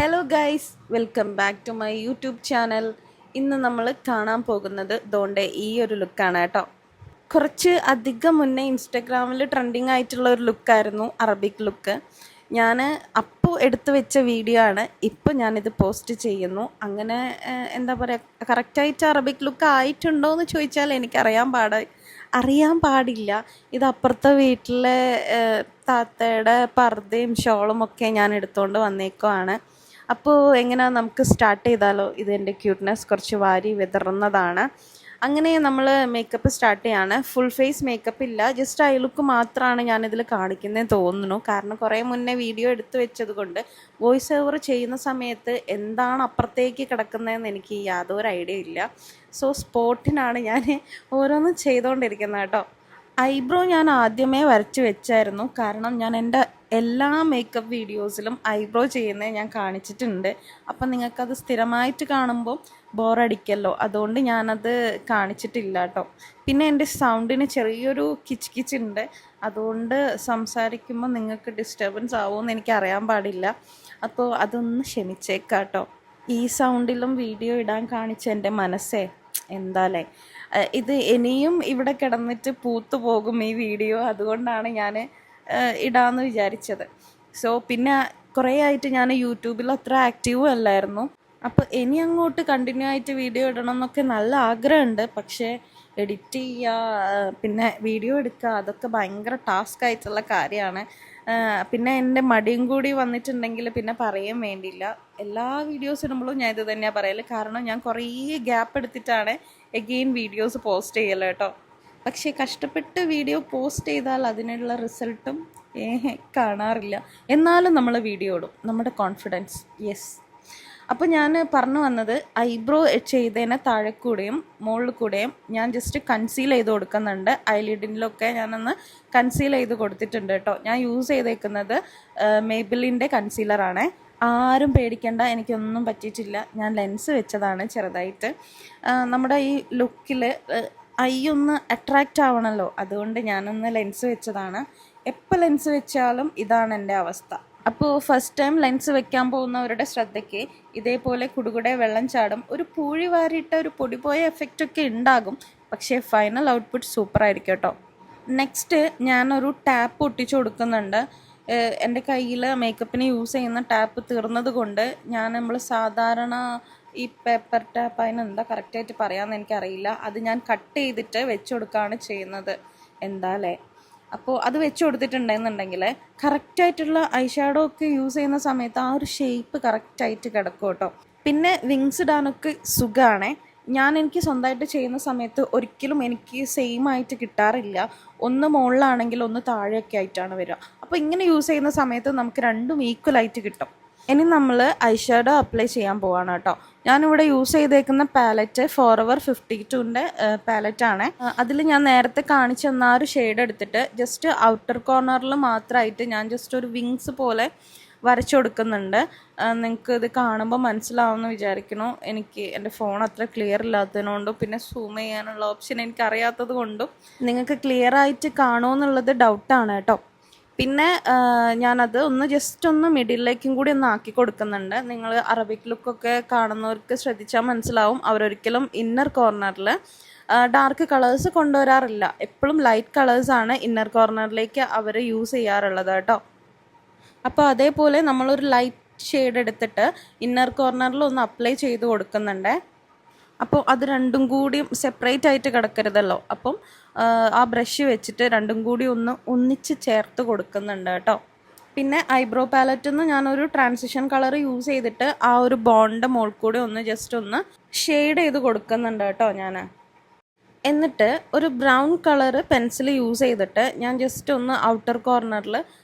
Hello guys, welcome back to my YouTube channel. ഇന്ന് നമ്മൾ കാണാൻ പോകുന്നത് ദോണ്ടെ ഈ ഒരു ലുക്കാണ് കേട്ടോ. കുറച്ച് അധികം മുന്നേ ഇൻസ്റ്റഗ്രാമിൽ ട്രെൻഡിങ് ആയിട്ടുള്ള ഒരു ലുക്കായിരുന്നു അറബിക് ലുക്ക്. ഞാൻ അപ്പോൾ എടുത്തു വെച്ച വീഡിയോ ആണ് ഇപ്പോൾ ഞാനിത് പോസ്റ്റ് ചെയ്യുന്നു. അങ്ങനെ എന്താ പറയുക, കറക്റ്റായിട്ട് അറബിക് ലുക്ക് ആയിട്ടുണ്ടോ എന്ന് ചോദിച്ചാൽ അറിയാൻ പാടില്ല. ഇത് അപ്പുറത്തെ വീട്ടിലെ താത്തയുടെ പർദ്ദയും ഷോളും ഒക്കെ ഞാൻ എടുത്തുകൊണ്ട് വന്നേക്കുവാണ്. അപ്പോൾ എങ്ങനെയാണ്, നമുക്ക് സ്റ്റാർട്ട് ചെയ്താലോ? ഇത് എൻ്റെ ക്യൂട്ട്നെസ് കുറച്ച് വാരി വിതറുന്നതാണ്. അങ്ങനെ നമ്മൾ മേക്കപ്പ് സ്റ്റാർട്ട് ചെയ്യാണ്. ഫുൾ ഫേസ് മേക്കപ്പ് ഇല്ല, ജസ്റ്റ് ഐ ലുക്ക് മാത്രമാണ് ഞാനിതിൽ കാണിക്കുന്നതെന്ന് തോന്നുന്നു. കാരണം കുറേ മുന്നേ വീഡിയോ എടുത്തു വെച്ചത് കൊണ്ട് വോയിസ് ഓവർ ചെയ്യുന്ന സമയത്ത് എന്താണ് അപ്പുറത്തേക്ക് കിടക്കുന്നതെന്ന് എനിക്ക് യാതൊരു ഐഡിയ ഇല്ല. സോ സ്പോട്ടിനാണ് ഞാൻ ഓരോന്നും ചെയ്തുകൊണ്ടിരിക്കുന്നത് കേട്ടോ. ഐബ്രോ ഞാൻ ആദ്യമേ വരച്ച് വെച്ചായിരുന്നു. കാരണം ഞാൻ എൻ്റെ എല്ലാ മേക്കപ്പ് വീഡിയോസിലും ഐബ്രോ ചെയ്യുന്നത് ഞാൻ കാണിച്ചിട്ടുണ്ട്. അപ്പം നിങ്ങൾക്കത് സ്ഥിരമായിട്ട് കാണുമ്പോൾ ബോറടിക്കല്ലോ, അതുകൊണ്ട് ഞാനത് കാണിച്ചിട്ടില്ല കേട്ടോ. പിന്നെ എൻ്റെ സൗണ്ടിന് ചെറിയൊരു കിച്ച് അതുകൊണ്ട് സംസാരിക്കുമ്പോൾ നിങ്ങൾക്ക് ഡിസ്റ്റർബൻസ് ആവുമെന്ന് എനിക്ക് അറിയാൻ പാടില്ല. അപ്പോൾ അതൊന്ന് ക്ഷമിച്ചേക്കാം കേട്ടോ. ഈ സൗണ്ടിലും വീഡിയോ ഇടാൻ കാണിച്ച എൻ്റെ മനസ്സേ എന്താലേ. ഇത് ഇനിയും ഇവിടെ കിടന്നിട്ട് പൂത്തു പോകും ഈ വീഡിയോ, അതുകൊണ്ടാണ് ഞാൻ ഇടാമെന്ന് വിചാരിച്ചത്. സോ പിന്നെ കുറേ ആയിട്ട് ഞാൻ യൂട്യൂബിൽ അത്ര ആക്റ്റീവും അല്ലായിരുന്നു. അപ്പോൾ ഇനി അങ്ങോട്ട് കണ്ടിന്യൂ ആയിട്ട് വീഡിയോ ഇടണം എന്നൊക്കെ നല്ല ആഗ്രഹമുണ്ട്. പക്ഷേ എഡിറ്റ് ചെയ്യുക, പിന്നെ വീഡിയോ എടുക്കുക, അതൊക്കെ ഭയങ്കര ടാസ്ക് ആയിട്ടുള്ള കാര്യമാണ്. പിന്നെ എൻ്റെ മടിയും കൂടി വന്നിട്ടുണ്ടെങ്കിൽ പിന്നെ പറയാൻ വേണ്ടിയില്ല. എല്ലാ വീഡിയോസ് ഇടുമ്പോഴും ഞാൻ ഇത് തന്നെയാണ് പറയൽ. കാരണം ഞാൻ കുറേ ഗ്യാപ്പ് എടുത്തിട്ടാണ് എഗെയിൻ വീഡിയോസ് പോസ്റ്റ് ചെയ്യൽ കേട്ടോ. പക്ഷേ കഷ്ടപ്പെട്ട് വീഡിയോ പോസ്റ്റ് ചെയ്താൽ അതിനുള്ള റിസൾട്ടും കാണാറില്ല. എന്നാലും നമ്മൾ വീഡിയോ ഇടും, നമ്മുടെ കോൺഫിഡൻസ്. യെസ്. അപ്പോൾ ഞാൻ പറഞ്ഞു വന്നത്, ഐബ്രോ ചെയ്തതിനെ താഴെ കൂടെയും മുകളിൽ കൂടെയും ഞാൻ ജസ്റ്റ് കൺസീൽ ചെയ്ത് കൊടുക്കുന്നുണ്ട്. ഐലിഡിലൊക്കെ ഞാനൊന്ന് കൺസീൽ ചെയ്ത് കൊടുത്തിട്ടുണ്ട് കേട്ടോ. ഞാൻ യൂസ് ചെയ്തേക്കുന്നത് മേബിലിൻ്റെ കൺസീലറാണ്. ആരും പേടിക്കേണ്ട, എനിക്കൊന്നും പറ്റിയിട്ടില്ല. ഞാൻ ലെൻസ് വെച്ചതാണ് ചെറുതായിട്ട്. നമ്മുടെ ഈ ലുക്കിൽ ഐ ഒന്ന് അട്രാക്റ്റ് ആവണമല്ലോ, അതുകൊണ്ട് ഞാനൊന്ന് ലെൻസ് വെച്ചതാണ്. എപ്പോൾ ലെൻസ് വെച്ചാലും ഇതാണ് എൻ്റെ അവസ്ഥ. അപ്പോൾ ഫസ്റ്റ് ടൈം ലെൻസ് വെക്കാൻ പോകുന്നവരുടെ ശ്രദ്ധയ്ക്ക് ഇതേപോലെ കുടുകുടെ വെള്ളം ചാടും. ഒരു പൂഴി വാരിയിട്ട ഒരു പൊടി പോയ എഫക്റ്റൊക്കെ ഉണ്ടാകും, പക്ഷേ ഫൈനൽ ഔട്ട്പുട്ട് സൂപ്പറായിരിക്കും കേട്ടോ. നെക്സ്റ്റ് ഞാനൊരു ടാപ്പ് ഒട്ടിച്ചു കൊടുക്കുന്നുണ്ട്. എൻ്റെ കയ്യിൽ മേക്കപ്പിന് യൂസ് ചെയ്യുന്ന ടാപ്പ് തീർന്നത് കൊണ്ട് നമ്മൾ സാധാരണ ഈ പേപ്പർ ടാപ്പ്, അതിനെന്താ കറക്റ്റായിട്ട് പറയാമെന്ന് എനിക്കറിയില്ല, അത് ഞാൻ കട്ട് ചെയ്തിട്ട് വെച്ച് കൊടുക്കുകയാണ് ചെയ്യുന്നത്. എന്താല്ലേ. അപ്പോൾ അത് വെച്ച് കൊടുത്തിട്ടുണ്ടെന്നുണ്ടെങ്കിൽ കറക്റ്റായിട്ടുള്ള ഐ ഷാഡോ ഒക്കെ യൂസ് ചെയ്യുന്ന സമയത്ത് ആ ഒരു ഷേപ്പ് കറക്റ്റായിട്ട് കിടക്കും കേട്ടോ. പിന്നെ വിങ്സ് ഇടാനൊക്കെ സുഖമാണ്. എനിക്ക് സ്വന്തമായിട്ട് ചെയ്യുന്ന സമയത്ത് ഒരിക്കലും എനിക്ക് സെയിം ആയിട്ട് കിട്ടാറില്ല. ഒന്ന് മുകളിലാണെങ്കിൽ ഒന്ന് താഴെയൊക്കെ ആയിട്ടാണ് വരിക. അപ്പോൾ ഇങ്ങനെ യൂസ് ചെയ്യുന്ന സമയത്ത് നമുക്ക് രണ്ടും ഈക്വലായിട്ട് കിട്ടും. ഇനി നമ്മൾ ഐ ഷാഡോ അപ്ലൈ ചെയ്യാൻ പോവാണ് കേട്ടോ. ഞാനിവിടെ യൂസ് ചെയ്തേക്കുന്ന പാലറ്റ് ഫോറെവർ 52ൻ്റെ പാലറ്റാണ്. അതിൽ ഞാൻ നേരത്തെ കാണിച്ചു തന്ന ആ ഒരു ഷെയ്ഡ് എടുത്തിട്ട് ജസ്റ്റ് ഔട്ടർ കോർണറിൽ മാത്രമായിട്ട് ഞാൻ ജസ്റ്റ് ഒരു വിങ്സ് പോലെ വരച്ചു കൊടുക്കുന്നുണ്ട്. നിങ്ങൾക്ക് ഇത് കാണുമ്പോൾ മനസ്സിലാവുമെന്ന് വിചാരിക്കുന്നു. എനിക്ക് എൻ്റെ ഫോൺ അത്ര ക്ലിയർ ഇല്ലാത്തതിനോണ്ടും പിന്നെ സൂം ചെയ്യാനുള്ള ഓപ്ഷൻ എനിക്ക് അറിയാത്തത് കൊണ്ടും നിങ്ങൾക്ക് ക്ലിയർ ആയിട്ട് കാണുമെന്നുള്ളത് ഡൗട്ടാണ് കേട്ടോ. പിന്നെ ഞാനത് ജസ്റ്റ് ഒന്ന് മിഡിലേക്കും കൂടി ഒന്ന് ആക്കി കൊടുക്കുന്നുണ്ട്. നിങ്ങൾ അറബിക് ലുക്കൊക്കെ കാണുന്നവർക്ക് ശ്രദ്ധിച്ചാൽ മനസ്സിലാവും, അവരൊരിക്കലും ഇന്നർ കോർണറിൽ ഡാർക്ക് കളേഴ്സ് കൊണ്ടുവരാറില്ല. എപ്പോഴും ലൈറ്റ് കളേഴ്സാണ് ഇന്നർ കോർണറിലേക്ക് അവർ യൂസ് ചെയ്യാറുള്ളത് കേട്ടോ. അപ്പോൾ അതേപോലെ നമ്മളൊരു ലൈറ്റ് ഷെയ്ഡ് എടുത്തിട്ട് ഇന്നർ കോർണറിൽ ഒന്ന് അപ്ലൈ ചെയ്ത് കൊടുക്കുന്നുണ്ട്. അപ്പോൾ അത് രണ്ടും കൂടി സെപ്പറേറ്റ് ആയിട്ട് കിടക്കരുതല്ലോ. അപ്പം ആ ബ്രഷ് വെച്ചിട്ട് രണ്ടും കൂടി ഒന്നിച്ച് ചേർത്ത് കൊടുക്കുന്നുണ്ട് കേട്ടോ. പിന്നെ ഐബ്രോ പാലറ്റിൽ നിന്ന് ഞാനൊരു ട്രാൻസിഷൻ കളർ യൂസ് ചെയ്തിട്ട് ആ ഒരു ബോണിൻ്റെ മുകളിൽ കൂടി ജസ്റ്റ് ഒന്ന് ഷെയ്ഡ് ചെയ്ത് കൊടുക്കുന്നുണ്ട് കേട്ടോ ഞാൻ. എന്നിട്ട് ഒരു ബ്രൗൺ കളർ പെൻസിൽ യൂസ് ചെയ്തിട്ട് ഞാൻ ജസ്റ്റ് ഒന്ന് ഔട്ടർ കോർണറിൽ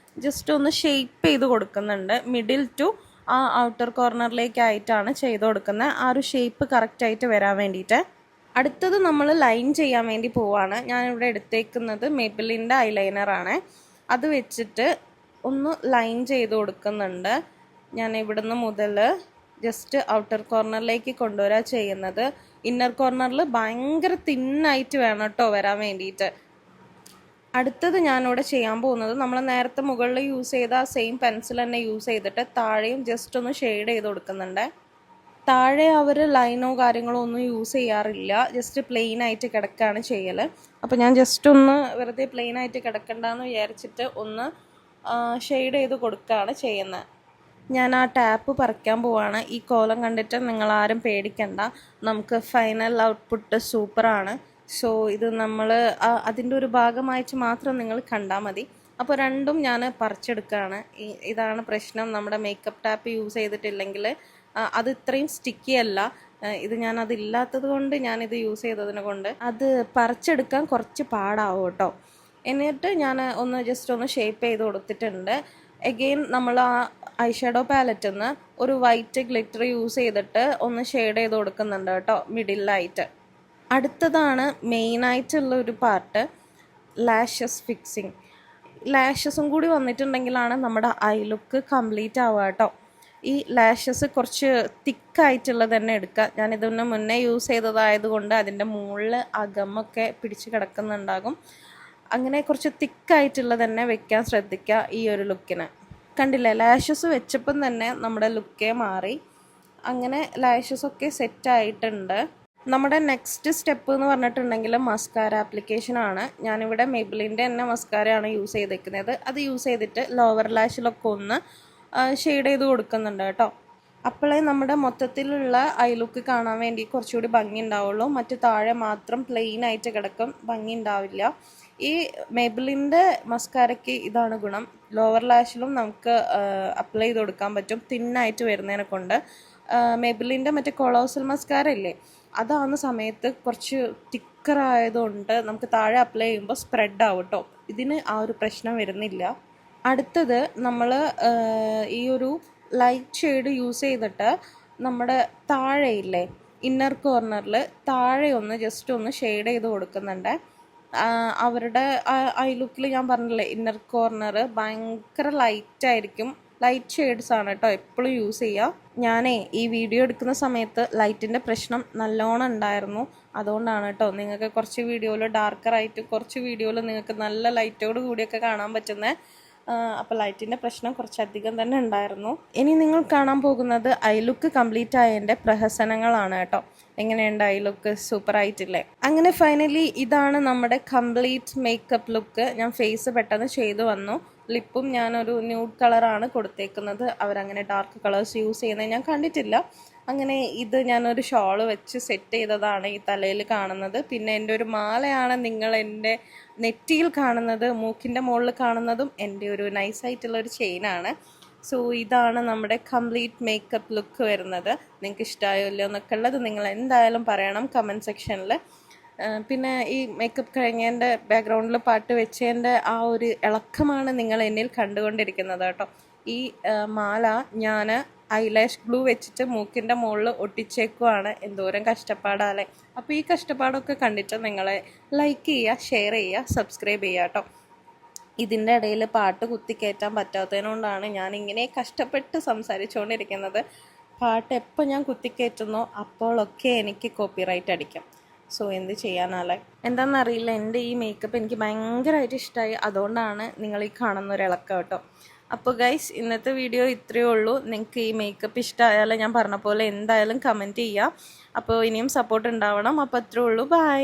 ജസ്റ്റ് ഒന്ന് ഷേപ്പ് ചെയ്ത് കൊടുക്കുന്നുണ്ട്. മിഡിൽ ടു ആ ഔട്ടർ കോർണറിലേക്കായിട്ടാണ് ചെയ്ത് കൊടുക്കുന്നത്, ആ ഒരു ഷേപ്പ് കറക്റ്റായിട്ട് വരാൻ വേണ്ടിയിട്ട്. അടുത്തത് നമ്മൾ ലൈൻ ചെയ്യാൻ വേണ്ടി പോവാണ്. ഞാനിവിടെ എടുത്തേക്കുന്നത് മേബിലിൻ്റെ ഐലൈനറാണ്. അത് വെച്ചിട്ട് ഒന്ന് ലൈൻ ചെയ്ത് കൊടുക്കുന്നുണ്ട്. ഞാൻ ഇവിടുന്ന് മുതൽ ജസ്റ്റ് ഔട്ടർ കോർണറിലേക്ക് കൊണ്ടുവരാൻ ചെയ്യുന്നത്. ഇന്നർ കോർണറിൽ ഭയങ്കര തിന്നായിട്ട് വേണം കേട്ടോ വരാൻ വേണ്ടിയിട്ട്. അടുത്തത് ഞാനിവിടെ ചെയ്യാൻ പോകുന്നത് നമ്മൾ നേരത്തെ മുകളിൽ യൂസ് ചെയ്ത ആ സെയിം പെൻസിൽ തന്നെ യൂസ് ചെയ്തിട്ട് താഴെയും ജസ്റ്റ് ഒന്ന് ഷെയ്ഡ് ചെയ്ത് കൊടുക്കുന്നുണ്ട്. താഴെ അവർ ലൈനോ കാര്യങ്ങളോ ഒന്നും യൂസ് ചെയ്യാറില്ല, ജസ്റ്റ് പ്ലെയിൻ ആയിട്ട് കിടക്കുകയാണ് ചെയ്യൽ. അപ്പോൾ ഞാൻ ജസ്റ്റ് ഒന്ന് വെറുതെ പ്ലെയിൻ ആയിട്ട് കിടക്കണ്ടെന്ന് വിചാരിച്ചിട്ട് ഒന്ന് ഷെയ്ഡ് ചെയ്ത് കൊടുക്കുകയാണ് ചെയ്യുന്നത്. ഞാൻ ആ ടാപ്പ് പറിക്കാൻ പോവാണ്. ഈ കോലം കണ്ടിട്ട് നിങ്ങളാരും പേടിക്കണ്ട, നമുക്ക് ഫൈനൽ ഔട്ട്പുട്ട് സൂപ്പറാണ്. സോ ഇത് നമ്മൾ അതിൻ്റെ ഒരു ഭാഗമായിട്ട് മാത്രം നിങ്ങൾ കണ്ടാൽ മതി. അപ്പോൾ രണ്ടും ഞാൻ പറിച്ചെടുക്കുകയാണ്. ഇതാണ് പ്രശ്നം, നമ്മുടെ മേക്കപ്പ് ടാപ്പ് യൂസ് ചെയ്തിട്ടില്ലെങ്കിൽ അത് ഇത്രയും സ്റ്റിക്കി അല്ല. ഇത് ഞാൻ അതില്ലാത്തത് കൊണ്ട് ഞാനിത് യൂസ് ചെയ്തതിനെ കൊണ്ട് അത് പറിച്ചെടുക്കാൻ കുറച്ച് പാടാവും കേട്ടോ. എന്നിട്ട് ഞാൻ ഒന്ന് ജസ്റ്റ് ഒന്ന് ഷേപ്പ് ചെയ്ത് കൊടുത്തിട്ടുണ്ട്. എഗെയിൻ നമ്മൾ ആ ഐ ഷാഡോ പാലറ്റിൽ നിന്ന് ഒരു വൈറ്റ് ഗ്ലിറ്റർ യൂസ് ചെയ്തിട്ട് ഒന്ന് ഷെയ്ഡ് ചെയ്ത് കൊടുക്കുന്നുണ്ട് കേട്ടോ, മിഡിലായിട്ട്. അടുത്തതാണ് മെയിനായിട്ടുള്ള ഒരു പാർട്ട്, ലാഷസ് ഫിക്സിങ്. ലാഷസും കൂടി വന്നിട്ടുണ്ടെങ്കിലാണ് നമ്മുടെ ഐ ലുക്ക് കംപ്ലീറ്റ് ആവുക കേട്ടോ. ഈ ലാഷസ് കുറച്ച് തിക്കായിട്ടുള്ളത് തന്നെ എടുക്കുക. ഞാനിതിന് മുന്നേ യൂസ് ചെയ്തതായതുകൊണ്ട് അതിൻ്റെ മുകളിൽ അകമൊക്കെ പിടിച്ച് കിടക്കുന്നുണ്ടാകും. അങ്ങനെ കുറച്ച് തിക്കായിട്ടുള്ളത് തന്നെ വെക്കാൻ ശ്രദ്ധിക്കുക ഈ ഒരു ലുക്കിന്. കണ്ടില്ലേ, ലാഷസ് വെച്ചപ്പം തന്നെ നമ്മുടെ ലുക്കേ മാറി. അങ്ങനെ ലാഷസൊക്കെ സെറ്റായിട്ടുണ്ട്. നമ്മുടെ നെക്സ്റ്റ് സ്റ്റെപ്പ് എന്ന് പറഞ്ഞിട്ടുണ്ടെങ്കിൽ മസ്കാര ആപ്ലിക്കേഷനാണ്. ഞാനിവിടെ മെയ്ബിലിൻ്റെ തന്നെ മസ്കാരയാണ് യൂസ് ചെയ്തിരിക്കുന്നത്. അത് യൂസ് ചെയ്തിട്ട് ലോവർ ലാഷിലൊക്കെ ഒന്ന് ഷെയ്ഡ് ചെയ്ത് കൊടുക്കുന്നുണ്ട് കേട്ടോ. അപ്പോഴേ നമ്മുടെ മൊത്തത്തിലുള്ള ഐ ലുക്ക് കാണാൻ വേണ്ടി കുറച്ചുകൂടി ഭംഗി ഉണ്ടാവുള്ളൂ. മറ്റ് താഴെ മാത്രം പ്ലെയിൻ ആയിട്ട് കിടക്കും, ഭംഗി ഉണ്ടാവില്ല. ഈ മെയ്ബിലിൻ്റെ മസ്കാരയ്ക്ക് ഇതാണ് ഗുണം, ലോവർ ലാഷിലും നമുക്ക് അപ്ലൈ ചെയ്ത് കൊടുക്കാൻ പറ്റും തിന്നായിട്ട് വരുന്നതിനെ കൊണ്ട്. മെയ്ബിലിൻ്റെ മറ്റേ കൊളോസൽ മസ്കാര ഇല്ലേ, അതാവുന്ന സമയത്ത് കുറച്ച് തിക്കറായതുകൊണ്ട് നമുക്ക് താഴെ അപ്ലൈ ചെയ്യുമ്പോൾ സ്പ്രെഡ് ആവും കേട്ടോ. ഇതിന് ആ ഒരു പ്രശ്നം വരുന്നില്ല. അടുത്തത് നമ്മൾ ഈ ഒരു ലൈറ്റ് ഷെയ്ഡ് യൂസ് ചെയ്തിട്ട് നമ്മുടെ താഴെയില്ലേ ഇന്നർ കോർണറിൽ താഴെ ഒന്ന് ജസ്റ്റ് ഒന്ന് ഷെയ്ഡ് ചെയ്ത് കൊടുക്കുന്നുണ്ട്. അവരുടെ ഐ ലുക്കിൽ ഞാൻ പറഞ്ഞില്ലേ, ഇന്നർ കോർണർ ഭയങ്കര ലൈറ്റായിരിക്കും. ലൈറ്റ് ഷെയ്ഡ്സ് ആണ് കേട്ടോ എപ്പോഴും യൂസ് ചെയ്യുക. ഞാനേ ഈ വീഡിയോ എടുക്കുന്ന സമയത്ത് ലൈറ്റിൻ്റെ പ്രശ്നം നല്ലോണം ഉണ്ടായിരുന്നു. അതുകൊണ്ടാണ് കേട്ടോ നിങ്ങൾക്ക് കുറച്ച് വീഡിയോയിൽ ഡാർക്കറായിട്ട്, കുറച്ച് വീഡിയോയിൽ നിങ്ങൾക്ക് നല്ല ലൈറ്റോട് കൂടിയൊക്കെ കാണാൻ പറ്റുന്നത്. അപ്പോൾ ലൈറ്റിൻ്റെ പ്രശ്നം കുറച്ചധികം തന്നെ ഉണ്ടായിരുന്നു. ഇനി നിങ്ങൾ കാണാൻ പോകുന്നത് ഐ ലുക്ക് കംപ്ലീറ്റ് ആയതിൻ്റെ പ്രഹസനങ്ങളാണ് കേട്ടോ. എങ്ങനെയുണ്ട് ഐ ലുക്ക്, സൂപ്പറായിട്ടില്ലേ? അങ്ങനെ ഫൈനലി ഇതാണ് നമ്മുടെ കംപ്ലീറ്റ് മേക്കപ്പ് ലുക്ക്. ഞാൻ ഫേസ് പെട്ടെന്ന് ചെയ്തു വന്നു. ലിപ്പും ഞാനൊരു ന്യൂഡ് കളറാണ് കൊടുത്തേക്കുന്നത്. അവരങ്ങനെ ഡാർക്ക് കളേഴ്സ് യൂസ് ചെയ്യുന്നത് ഞാൻ കണ്ടിട്ടില്ല. അങ്ങനെ ഇത് ഞാനൊരു ഷോള് വെച്ച് സെറ്റ് ചെയ്തതാണ് ഈ തലയിൽ കാണുന്നത്. പിന്നെ എൻ്റെ ഒരു മാലയാണ് നിങ്ങൾ എൻ്റെ നെറ്റിയിൽ കാണുന്നത്. മൂക്കിൻ്റെ മുകളിൽ കാണുന്നതും എൻ്റെ ഒരു നൈസായിട്ടുള്ളൊരു ചെയിനാണ്. സോ ഇതാണ് നമ്മുടെ കംപ്ലീറ്റ് മേക്കപ്പ് ലുക്ക് വരുന്നത്. നിങ്ങൾക്ക് ഇഷ്ടമായോ ഇല്ലയോ എന്നൊക്കെ ഉള്ളത് നിങ്ങൾ എന്തായാലും പറയണം കമൻറ്റ് സെക്ഷനിൽ. പിന്നെ ഈ മേക്കപ്പ് കഴിഞ്ഞതിൻ്റെ ബാക്ക്ഗ്രൗണ്ടിൽ പാട്ട് വെച്ചതിൻ്റെ ആ ഒരു ഇളക്കമാണ് നിങ്ങൾ എന്നിൽ കണ്ടുകൊണ്ടിരിക്കുന്നത് കേട്ടോ. ഈ മാല ഞാൻ ഐലാഷ് ഗ്ലൂ വെച്ചിട്ട് മൂക്കിൻ്റെ മുകളിൽ ഒട്ടിച്ചേക്കുവാണ്. എന്തോരം കഷ്ടപ്പാടാല്ലേ. അപ്പോൾ ഈ കഷ്ടപ്പാടൊക്കെ കണ്ടിട്ട് നിങ്ങളെ ലൈക്ക് ചെയ്യുക, ഷെയർ ചെയ്യുക, സബ്സ്ക്രൈബ് ചെയ്യുക കേട്ടോ. ഇതിൻ്റെ ഇടയിൽ പാട്ട് കുത്തിക്കയറ്റാൻ പറ്റാത്തതിനോണ്ടാണ് ഞാനിങ്ങനെ കഷ്ടപ്പെട്ട് സംസാരിച്ചുകൊണ്ടിരിക്കുന്നത്. പാട്ട് എപ്പോൾ ഞാൻ കുത്തിക്കയറ്റുന്നോ അപ്പോഴൊക്കെ എനിക്ക് കോപ്പിറൈറ്റ് അടിക്കാം. സോ എന്ത് ചെയ്യാനാലേ, എന്താണെന്നറിയില്ല, എൻ്റെ ഈ മേക്കപ്പ് എനിക്ക് ഭയങ്കരമായിട്ട് ഇഷ്ടമായി. അതുകൊണ്ടാണ് നിങ്ങൾ ഈ കാണുന്ന ഒരു ഇളക്കം കേട്ടോ. അപ്പോൾ ഗൈസ്, ഇന്നത്തെ വീഡിയോ ഇത്രയേ ഉള്ളൂ. നിങ്ങൾക്ക് ഈ മേക്കപ്പ് ഇഷ്ടമായാലും ഞാൻ പറഞ്ഞ പോലെ എന്തായാലും കമൻറ്റ് ചെയ്യുക. അപ്പോൾ ഇനിയും സപ്പോർട്ട് ഉണ്ടാവണം. അപ്പോൾ അത്രയേ ഉള്ളൂ. ബൈ.